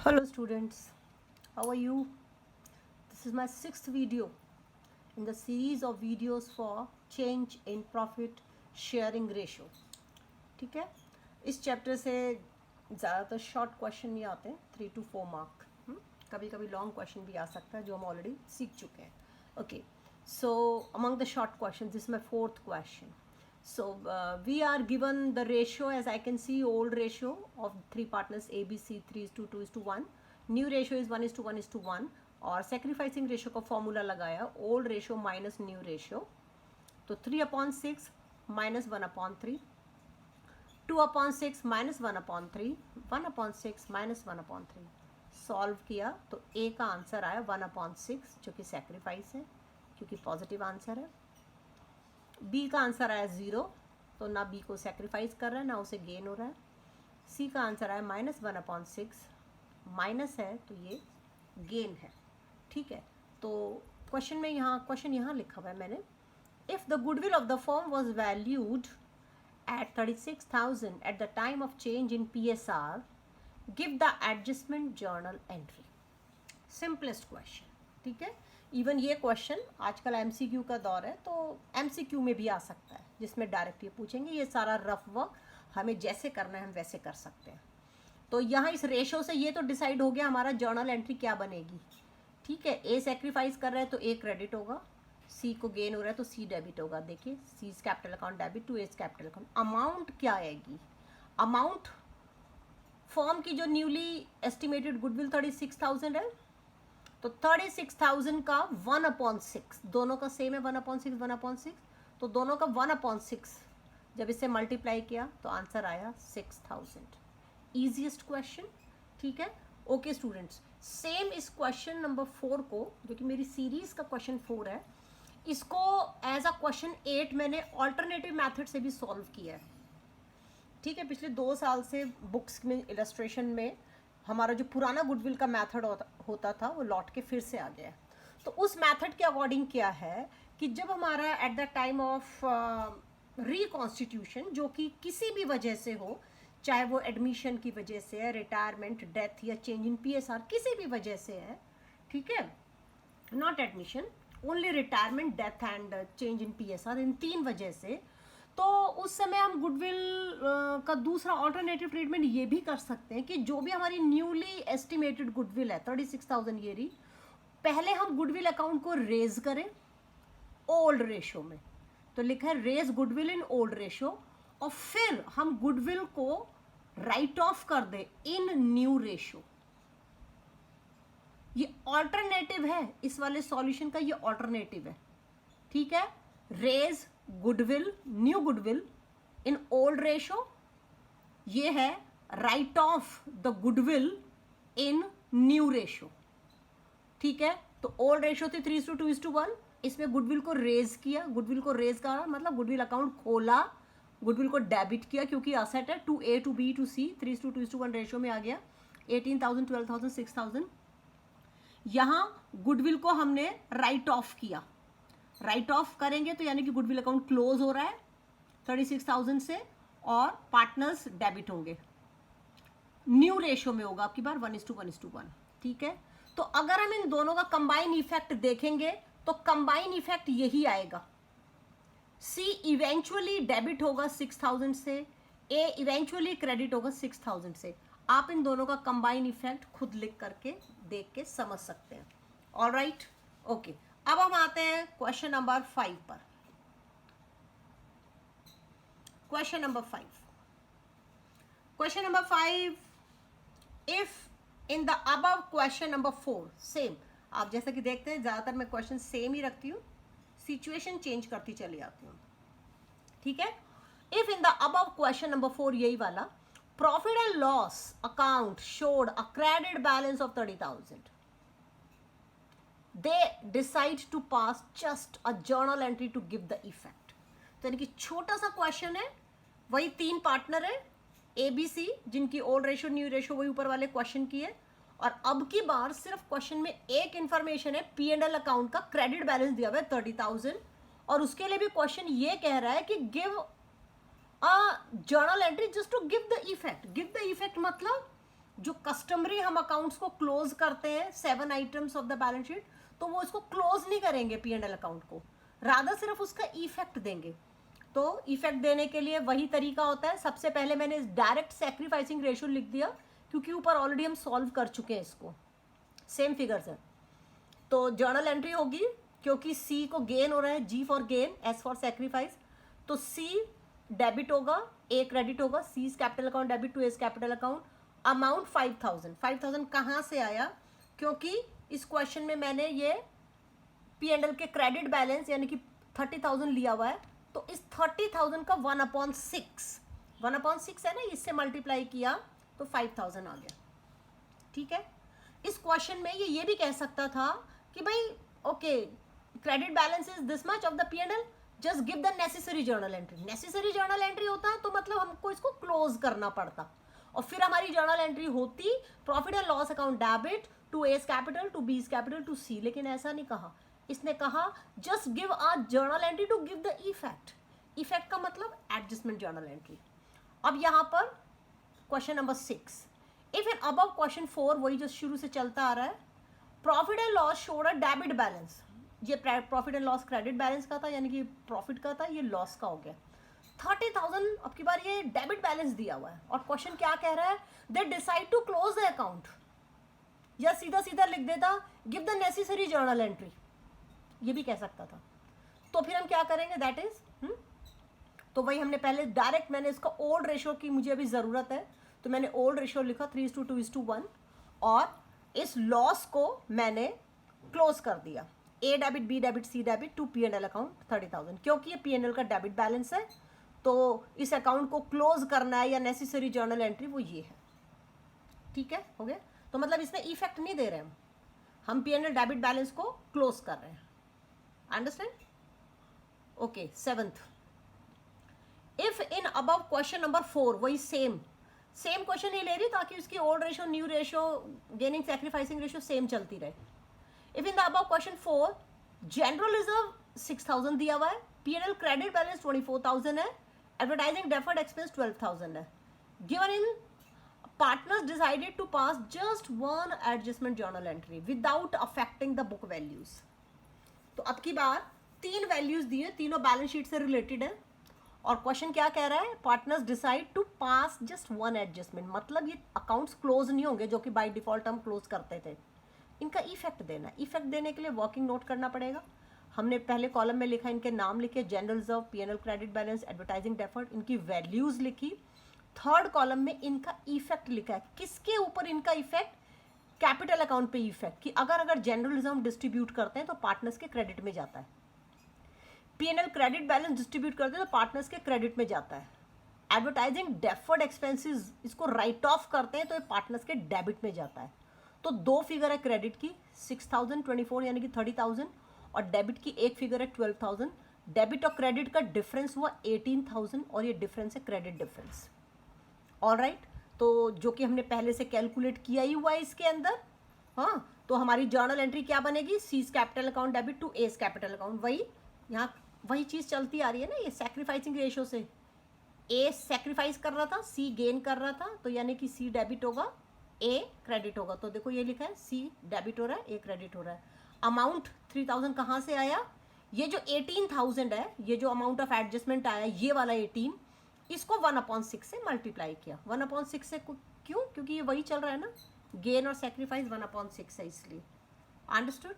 Hello students, how are you? This is my sixth video in the series of videos for change in profit sharing ratio. ठीक है, इस chapter से ज़्यादातर short question नहीं आते हैं, 3 to 4 मार्क. कभी कभी लॉन्ग क्वेश्चन भी आ सकता है जो हम ऑलरेडी सीख चुके हैं. Okay, so among the short question this my fourth question. So we are given the ratio, as I can see, old ratio of three partners A, B, C, 3:2:1. New ratio is 1:1:1. और sacrificing ratio का formula लगाया, old ratio minus new ratio. तो 3/6 minus 1/3, 2/6 minus 1/3, 1/6 minus 1/3. Solve किया तो A का answer आया 1/6, जो कि सेक्रीफाइस है क्योंकि पॉजिटिव आंसर है. बी का आंसर आया 0, तो ना बी को सेक्रीफाइस कर रहा है ना उसे गेन हो रहा है. सी का आंसर आया -1/6, माइनस है तो ये गेन है. ठीक है, तो क्वेश्चन यहाँ लिखा हुआ है मैंने. If the goodwill of the firm was valued at 36,000 at the time of change in PSR, give the adjustment journal entry. Simplest question. ठीक है, इवन ये क्वेश्चन आजकल MCQ का दौर है तो MCQ में भी आ सकता है, जिसमें डायरेक्ट ये पूछेंगे. ये सारा रफ वर्क हमें जैसे करना है हम वैसे कर सकते हैं. तो यहाँ इस रेशो से ये तो डिसाइड हो गया हमारा जर्नल एंट्री क्या बनेगी. ठीक है, A सेक्रीफाइस कर रहा है तो A क्रेडिट होगा, C को गेन हो रहा है तो C डेबिट होगा. देखिए, C capital account debit to A's capital account. Amount क्या आएगी? अमाउंट फर्म की जो न्यूली एस्टिमेटेड गुडविल 36,000 है, तो 36,000 का 1/6, दोनों का सेम है 1/6 1/6, तो दोनों का 1/6 जब इसे मल्टीप्लाई किया तो आंसर आया 6,000. Easiest question. ठीक है, ओके स्टूडेंट्स, सेम इस क्वेश्चन नंबर 4 को, जो कि मेरी सीरीज का क्वेश्चन 4 है, इसको एज अ क्वेश्चन 8 मैंने ऑल्टरनेटिव मेथड से भी सॉल्व किया है. ठीक है, पिछले 2 साल से बुक्स में इलस्ट्रेशन में हमारा जो पुराना गुडविल का मेथड होता था वो लौट के फिर से आ गया है. तो उस मेथड के अकॉर्डिंग क्या है कि जब हमारा at the time of reconstitution, जो कि किसी भी वजह से हो, चाहे वो एडमिशन की वजह से है, रिटायरमेंट, डेथ या चेंज इन PSR, किसी भी वजह से है. ठीक है, not admission, only retirement, death and change in PSR, इन 3 वजह से. तो उस समय हम गुडविल का दूसरा ऑल्टरनेटिव ट्रीटमेंट ये भी कर सकते हैं कि जो भी हमारी न्यूली एस्टिमेटेड गुडविल है 36,000 ये रही, पहले हम गुडविल अकाउंट को रेज करें ओल्ड रेशो में. तो लिखा है raise goodwill in old ratio, और फिर हम गुडविल को राइट ऑफ कर दे इन न्यू रेशो. ये ऑल्टरनेटिव है, इस वाले सॉल्यूशन का ये ऑल्टरनेटिव है. ठीक है, raise goodwill, new goodwill in old ratio, ये है write off the goodwill in new ratio. ठीक है, तो ओल्ड रेशो थी 3:2:1, इसमें गुडविल को रेज किया. गुडविल को रेज करा मतलब गुडविल अकाउंट खोला, गुडविल को डेबिट किया क्योंकि असेट है, to A to B to C, 3:2:1 ratio में आ गया. 18,000, 12,000, 6,000. यहां गुडविल को हमने राइट ऑफ किया. राइट ऑफ करेंगे तो यानी कि गुडविल अकाउंट क्लोज हो रहा है 36,000 से, और पार्टनर्स डेबिट होंगे. न्यू रेशो में होगा आपकी बार 1:1:1. ठीक है, तो अगर हम इन दोनों का कंबाइन इफेक्ट देखेंगे तो कंबाइन इफेक्ट यही आएगा. C इवेंचुअली डेबिट होगा 6,000 से, A इवेंचुअली क्रेडिट होगा 6,000 से. आप इन दोनों का कंबाइन इफेक्ट खुद लिख करके देख के समझ सकते हैं. Alright, okay. अब हम आते हैं क्वेश्चन नंबर 5 पर. Question number 5, if in the above question number 4, same, आप जैसा कि देखते हैं ज्यादातर मैं क्वेश्चन सेम ही रखती हूँ, सिचुएशन चेंज करती चली जाती हूँ. ठीक है, if in the above question number 4, यही वाला, profit and loss account showed a credit balance of 30,000, they decide to pass just a journal entry to give the effect. तो यानी कि छोटा सा क्वेश्चन है, वही 3 पार्टनर है ABC, जिनकी ओल्ड रेशो न्यू रेशो वही ऊपर वाले क्वेश्चन की है, और अब की बार सिर्फ क्वेश्चन में एक इंफॉर्मेशन है, P&L अकाउंट का क्रेडिट बैलेंस दिया हुआ है 30,000, और उसके लिए भी क्वेश्चन ये कह रहा है कि give a journal entry just to give the effect. Give the effect मतलब जो कस्टमरी हम अकाउंट्स को क्लोज करते हैं 7 items of the balance sheet, तो वो इसको क्लोज नहीं करेंगे P&L अकाउंट को, रादर सिर्फ उसका इफेक्ट देंगे। तो इफेक्ट देने के लिए वही तरीका होता है। सबसे पहले मैंने डायरेक्ट सैक्रिफाइसिंग रेशियो लिख दिया क्योंकि ऊपर ऑलरेडी हम सॉल्व कर चुके हैं इसको, सेम फिगर्स है। तो जर्नल एंट्री होगी क्योंकि सी को गेन हो रहा है, G for gain, S for sacrifice, तो सी डेबिट होगा, ए क्रेडिट होगा, C is capital account debit to S capital account. Amount 5000, 5000 कहाँ से आया, क्योंकि इस क्वेश्चन में मैंने ये P&L के क्रेडिट बैलेंस यानी कि 30,000 लिया हुआ है, तो इस 30,000 का 1/6 है ना, इससे मल्टीप्लाई किया तो 5000 आ गया। ठीक है, इस क्वेश्चन में ये भी कह सकता था कि भाई okay credit balance is this much of the P&L, just give the necessary journal entry. Necessary journal entry होता तो मतलब हमको इसको क्लोज करना पड़ता, और फिर हमारी जर्नल एंट्री होती profit and loss account debit to S capital to B's capital to C. लेकिन ऐसा नहीं कहा, इसने कहा just give a journal entry to give the effect. Effect का मतलब एडजस्टमेंट जर्नल एंट्री। अब यहाँ पर question number 6, if in above question 4, वही जो शुरू से चलता आ रहा है, profit and loss showed a debit balance. ये profit and loss credit balance का था, यानी कि प्रॉफिट का था, ये लॉस का हो गया। 30,000 अब की बार ये डेबिट बैलेंस दिया हुआ है, और क्वेश्चन क्या कह रहा है, they decide to close the account, या सीधा सीधा लिख देता give the necessary journal entry, ये भी कह सकता था। तो फिर हम क्या करेंगे, दैट इज तो वही हमने पहले डायरेक्ट, मैंने इसका ओल्ड रेशियो की मुझे अभी ज़रूरत है, तो मैंने ओल्ड रेशियो लिखा 3:2:1, और इस लॉस को मैंने क्लोज कर दिया, A debit B debit C debit to P&L account 30,000, क्योंकि ये P&L का डेबिट बैलेंस है, तो इस अकाउंट को क्लोज करना है या नेसेसरी जर्नल एंट्री वो ये है। ठीक है, हो गया। तो मतलब इसमें इफेक्ट नहीं दे रहे हम P&L डेबिट बैलेंस को क्लोज कर रहे हैं। Understand? Okay, 7th, if in above question number 4, वही सेम क्वेश्चन ही ले रही ताकि उसकी old ratio, new ratio, gaining sacrificing ratio same चलती रहे। If in the above question 4 general reserve 6,000 दिया हुआ है, P&L क्रेडिट बैलेंस 24,000 है, एडवर्टाइजिंग डेफर्ड एक्सपेंस 12,000 है, given in partners decided to pass just one adjustment journal entry without affecting the book values. तो अब की बार 3 वैल्यूज दिए, तीनों बैलेंस शीट से रिलेटेड है, और क्वेश्चन क्या कह रहा है, partners decide to pass just one adjustment, मतलब ये अकाउंट्स क्लोज नहीं होंगे जो कि बाय डिफॉल्ट हम क्लोज करते थे, इनका इफेक्ट देना है। इफेक्ट देने के लिए वर्किंग नोट करना पड़ेगा। हमने पहले कॉलम में लिखा, इनके नाम लिखे, general reserve, P&L credit balance, advertising deferred, इनकी वैल्यूज लिखी। थर्ड कॉलम में इनका इफेक्ट लिखा है, किसके ऊपर इनका इफेक्ट, कैपिटल अकाउंट पे इफेक्ट, कि अगर जनरल रिजर्व डिस्ट्रीब्यूट करते हैं तो पार्टनर्स के क्रेडिट में जाता है, P&L क्रेडिट बैलेंस डिस्ट्रीब्यूट करते हैं तो पार्टनर्स के क्रेडिट में जाता है, एडवर्टाइजिंग डेफर्ड एक्सपेंसेस इसको राइट ऑफ करते हैं तो ये पार्टनर्स के डेबिट में जाता है। तो 2 फिगर है क्रेडिट की 6,024 यानी कि 30,000, और डेबिट की एक फिगर है 12,000। डेबिट और क्रेडिट का डिफरेंस हुआ 18,000, और ये डिफरेंस है क्रेडिट डिफरेंस। ऑलराइट, तो जो कि हमने पहले से कैलकुलेट किया ही हुआ है इसके अंदर। हाँ, तो हमारी जर्नल एंट्री क्या बनेगी, C's capital account debit to S capital account, वही यहाँ वही चीज़ चलती आ रही है ना, ये सैक्रिफाइसिंग रेशियो से, ए सैक्रिफाइस कर रहा था, सी गेन कर रहा था, तो यानी कि सी डेबिट होगा, ए क्रेडिट होगा। तो देखो ये लिखा है सी डेबिट हो रहा है, ए क्रेडिट हो रहा है। अमाउंट 3,000 कहाँ से आया, ये जो 18,000 है, ये जो अमाउंट ऑफ एडजस्टमेंट आया, ये वाला 18, इसको 1/6 से मल्टीप्लाई किया। 1/6 से क्यों, क्योंकि ये वही चल रहा है ना, गेन और सैक्रिफाइस 1/6 है, इसलिए। अंडरस्टूड?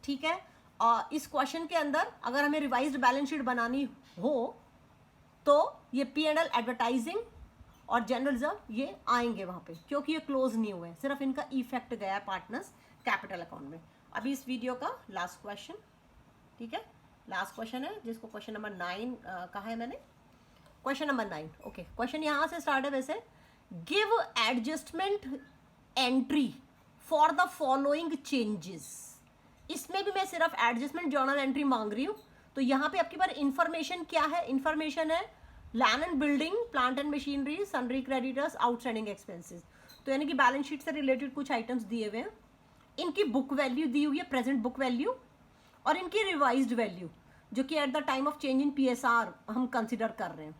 ठीक है। और इस क्वेश्चन के अंदर अगर हमें रिवाइज्ड बैलेंस शीट बनानी हो तो ये P&L एडवर्टाइजिंग और जनरल रिजर्व ये आएंगे वहाँ पे, क्योंकि ये क्लोज नहीं हुए हैं, सिर्फ इनका इफेक्ट गया है पार्टनर्स कैपिटल अकाउंट में। अभी इस वीडियो का लास्ट क्वेश्चन, ठीक है, लास्ट क्वेश्चन है जिसको क्वेश्चन नंबर 9 कहा है मैंने, क्वेश्चन नंबर 9। ओके, क्वेश्चन यहाँ से स्टार्ट है वैसे, give adjustment entry for the following changes. इसमें भी मैं सिर्फ एडजस्टमेंट जर्नल एंट्री मांग रही हूँ। तो यहाँ पे आपकी बार इन्फॉर्मेशन क्या है, इन्फॉर्मेशन है land and building, plant and machinery, sundry creditors, outstanding expenses. तो यानी कि बैलेंस शीट से रिलेटेड कुछ आइटम्स दिए हुए हैं, इनकी बुक वैल्यू दी हुई है, प्रेजेंट बुक वैल्यू, और इनकी रिवाइज्ड वैल्यू जो कि at the time of change in PSR हम कंसिडर कर रहे हैं,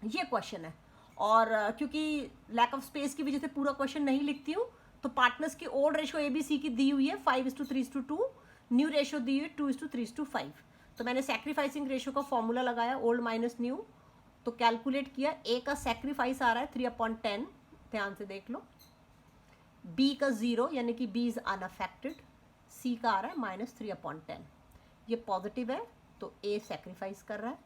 ये क्वेश्चन है। और क्योंकि लैक ऑफ स्पेस की वजह से पूरा क्वेश्चन नहीं लिखती हूँ, तो पार्टनर्स की ओल्ड रेशो ABC की दी हुई है 5:3:2, न्यू रेशो दी हुई है 2:3:5। तो मैंने सैक्रिफाइसिंग रेशो का फॉर्मूला लगाया, ओल्ड माइनस न्यू, तो कैलकुलेट किया। A का सैक्रिफाइस आ रहा है 3/10, ध्यान से देख लो। B का 0 यानी कि B इज अनअफेक्टेड। C का आ रहा है -3/10। ये पॉजिटिव है तो A सैक्रिफाइस कर रहा है,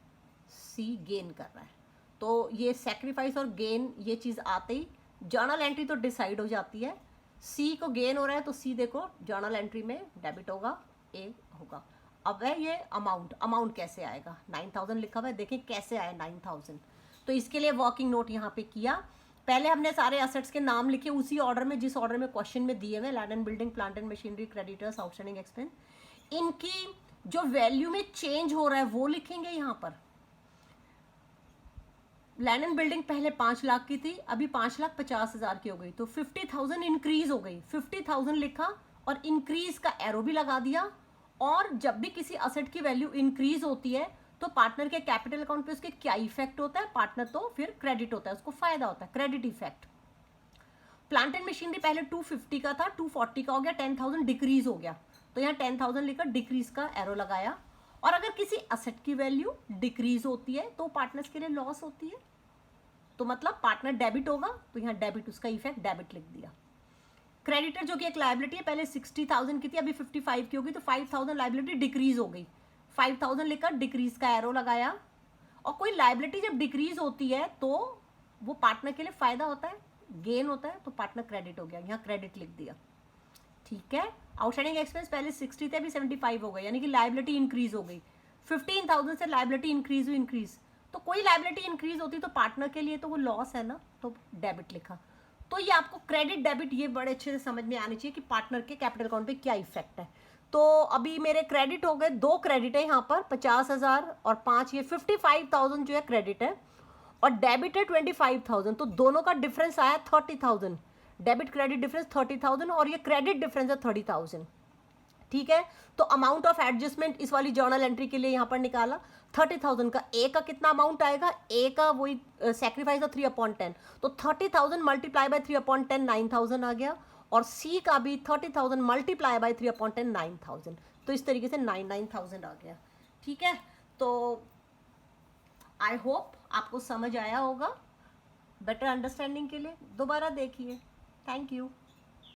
C गेन कर रहा है। तो ये सैक्रिफाइस और गेन ये चीज़ आते ही जर्नल एंट्री तो डिसाइड हो जाती है। C को गेन हो रहा है तो C देखो जर्नल एंट्री में डेबिट होगा, A होगा। अब है ये अमाउंट कैसे आएगा, 9000 लिखा हुआ है, देखें कैसे आया 9000। तो इसके लिए वर्किंग नोट यहाँ पे किया। पहले हमने सारे एसेट्स के नाम लिखे उसी ऑर्डर में जिस ऑर्डर में क्वेश्चन में दिए हुए, land and building, plant and machinery, creditors, outstanding expense. इनकी जो वैल्यू में चेंज हो रहा है वो लिखेंगे यहाँ पर। लैंड एंड बिल्डिंग पहले 5 लाख की थी, अभी 5,50,000 की हो गई, तो 50,000 इंक्रीज हो गई। 50,000 लिखा और इंक्रीज का एरो भी लगा दिया। और जब भी किसी असेट की वैल्यू इंक्रीज होती है तो पार्टनर के कैपिटल अकाउंट पे उसके क्या इफेक्ट होता है, पार्टनर तो फिर क्रेडिट होता है, उसको फायदा होता है, credit effect. Plant and machinery पहले 250 का था, 240 का हो गया, 10,000 डिक्रीज हो गया, तो यहाँ 10,000 लिखकर डिक्रीज का एरो लगाया। और अगर किसी असेट की वैल्यू डिक्रीज होती है तो पार्टनर्स के लिए लॉस होती है, तो मतलब पार्टनर डेबिट होगा, तो यहाँ डेबिट, उसका इफेक्ट डेबिट लिख दिया। क्रेडिटर जो कि एक लाइबिलिटी है, पहले 60,000 की थी, अभी 55 की होगी, तो 5,000 लाइबिलिटी डिक्रीज हो गई, 5,000 लेकर डिक्रीज का एरो लगाया। और कोई लाइबिलिटी जब डिक्रीज होती है तो वो पार्टनर के लिए फायदा होता है, गेन होता है, तो पार्टनर क्रेडिट हो गया, यहाँ क्रेडिट लिख दिया। ठीक है। आउटस्टैंडिंग एक्सपेंस पहले 60 थे, अभी 75 हो गए, यानी कि लाइबिलिटी इंक्रीज हो गई। 15,000 से लाइबिलिटी इंक्रीज, तो कोई लाइबिलिटी इंक्रीज होती तो पार्टनर के लिए तो वो लॉस है ना, तो डेबिट लिखा। तो ये आपको क्रेडिट डेबिट ये बड़े अच्छे से समझ में आनी चाहिए कि पार्टनर के कैपिटल अकाउंट पे क्या इफेक्ट है। तो अभी मेरे क्रेडिट हो गए, 2 क्रेडिट है यहाँ पर, 50,000 और 5, ये 55,000 जो है क्रेडिट है, और डेबिट है 25,000, तो दोनों का डिफरेंस आया 30,000। डेबिट क्रेडिट डिफरेंस 30,000 और ये क्रेडिट डिफरेंस है 30,000। ठीक है। तो अमाउंट ऑफ एडजस्टमेंट इस वाली जर्नल एंट्री के लिए यहाँ पर निकाला 30,000 का। ए का कितना अमाउंट आएगा, ए का वही सेक्रीफाइस 3/10, तो 30,000 मल्टीप्लाई बाय 3/10 9,000 आ गया। और सी का भी 30,000 मल्टीप्लाई बाय 3/10 9,000, तो इस तरीके से 9,000 आ गया। ठीक है। तो आई होप आपको समझ आया होगा। बेटर अंडरस्टैंडिंग के लिए दोबारा देखिए। Thank you.